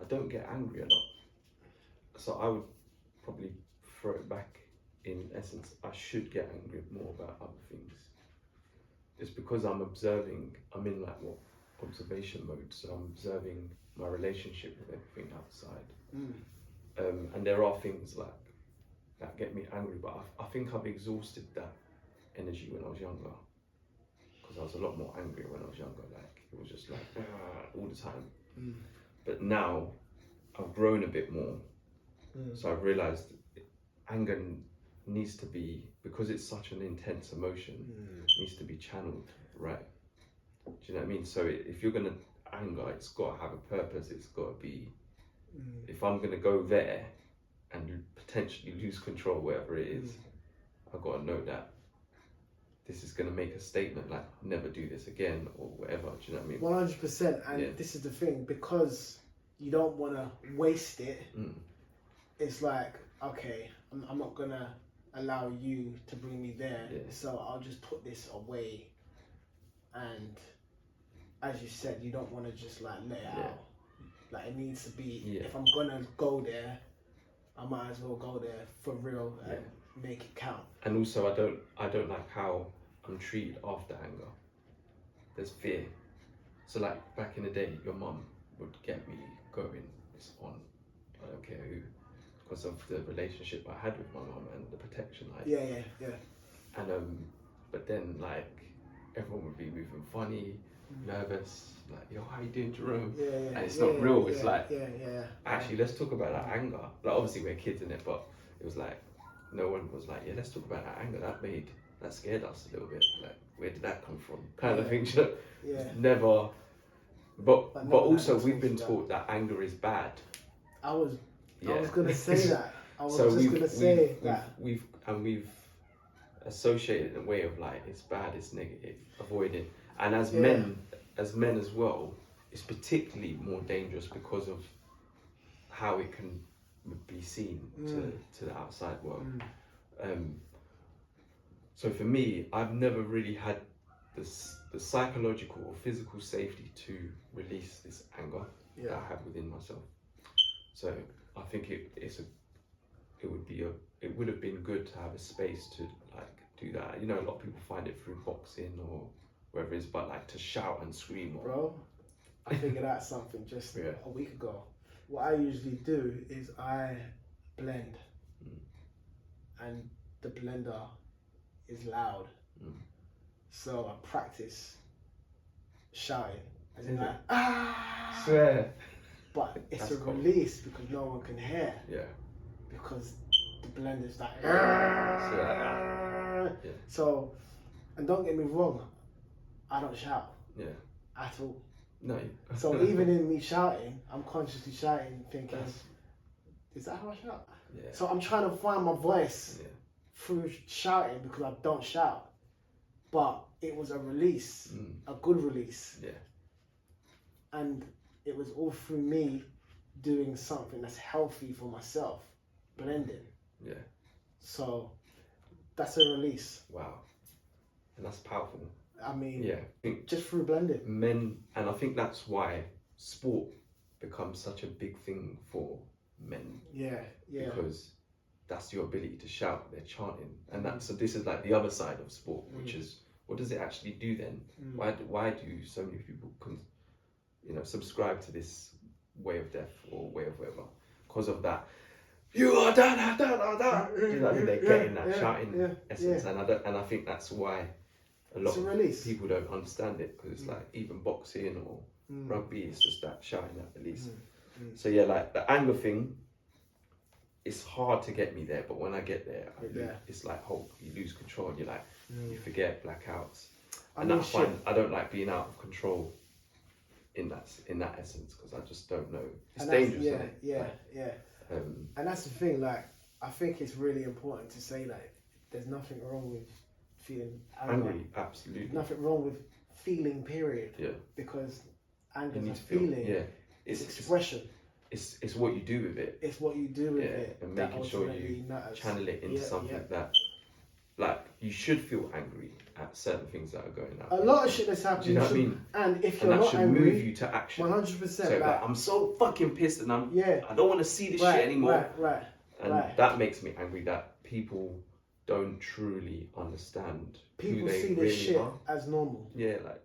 I don't get angry a lot. So I would probably throw it back. In essence, I should get angry more about other things. It's because I'm observing. I'm in like what observation mode. So I'm observing my relationship with everything outside. And there are things like that get me angry, but I think I've exhausted that energy when I was younger, because I was a lot more angry when I was younger. Like it was just like all the time. But now I've grown a bit more, so I've realised anger needs to be, because it's such an intense emotion, needs to be channeled right. Do you know what I mean? So if you're gonna anger, it's got to have a purpose. It's got to be. If I'm gonna go there and potentially lose control, whatever it is, I've got to know that this is gonna make a statement, like never do this again or whatever. Do you know what I mean? 100%. And this is the thing, because you don't want to waste it. It's like, okay, I'm not gonna allow you to bring me there, so I'll just put this away. And as you said, you don't want to just like let it out. Like it needs to be, if I'm gonna go there, I might as well go there for real and make it count. And also I don't like how I'm treated after anger. There's fear. So like back in the day, your mum would get me going, it's on, I don't care who, because of the relationship I had with my mum and the protection I had. And but then like everyone would be moving funny, nervous, like, yo, how you doing, Jerome? And it's not real. It's like, actually, let's talk about that anger. Like, obviously, we're kids in it, but it was like, no one was like, yeah, let's talk about that anger. That scared us a little bit. Like, where did that come from? Kind of thing. You know? Never. But also, we've been taught that anger is bad. I was gonna say that. I was just gonna say that. We've associated in a way of like, it's bad, it's negative, avoid it. And as men as well, it's particularly more dangerous because of how it can be seen to the outside world. So for me, I've never really had the psychological or physical safety to release this anger that I have within myself. So I think it would have been good to have a space to like do that. You know, a lot of people find it through boxing or wherever it is, but like to shout and scream. Bro, I figured out something just a week ago. What I usually do is I blend, and the blender is loud. So I practice shouting, as in like, ah! Swear. But it's a release because no one can hear. Because the blender's like, so, and don't get me wrong, I don't shout at all. No. So even in me shouting, I'm consciously shouting, thinking, is that how I shout? So I'm trying to find my voice through shouting because I don't shout. But it was a release, a good release. And it was all through me doing something that's healthy for myself, blending. So that's a release. Wow. And that's powerful. I mean, just through blending. Men, and I think that's why sport becomes such a big thing for men. Because that's your ability to shout, they're chanting. And so this is like the other side of sport, which is, what does it actually do then? Why do so many people subscribe to this way of death or way of whatever? Because of that, you are done. You know, they're getting that shouting essence, and I think that's why a lot of people don't understand it, because it's like even boxing or rugby, it's just that shouting, that release. So yeah, like the anger thing, it's hard to get me there, but when I get there, it's like hope. You lose control, and you're like, you forget, blackouts. I don't like being out of control in that essence, because I just don't know. It's dangerous, isn't it? And that's the thing, like, I think it's really important to say that there's nothing wrong with feeling angry. Absolutely. There's nothing wrong with feeling, period. Because anger is a feeling. It's expression. It's what you do with it. It's what you do with it. And making sure you channel it into something that like you should feel angry at certain things that are going on. A lot of shit that's happening. Do you know what I mean? And if And you're that not should angry, move you to action. 100%. So like, I'm so fucking pissed, and yeah. I don't want to see this shit anymore. Right. And that makes me angry that people don't truly understand people who they see this really shit are. as normal. Yeah, like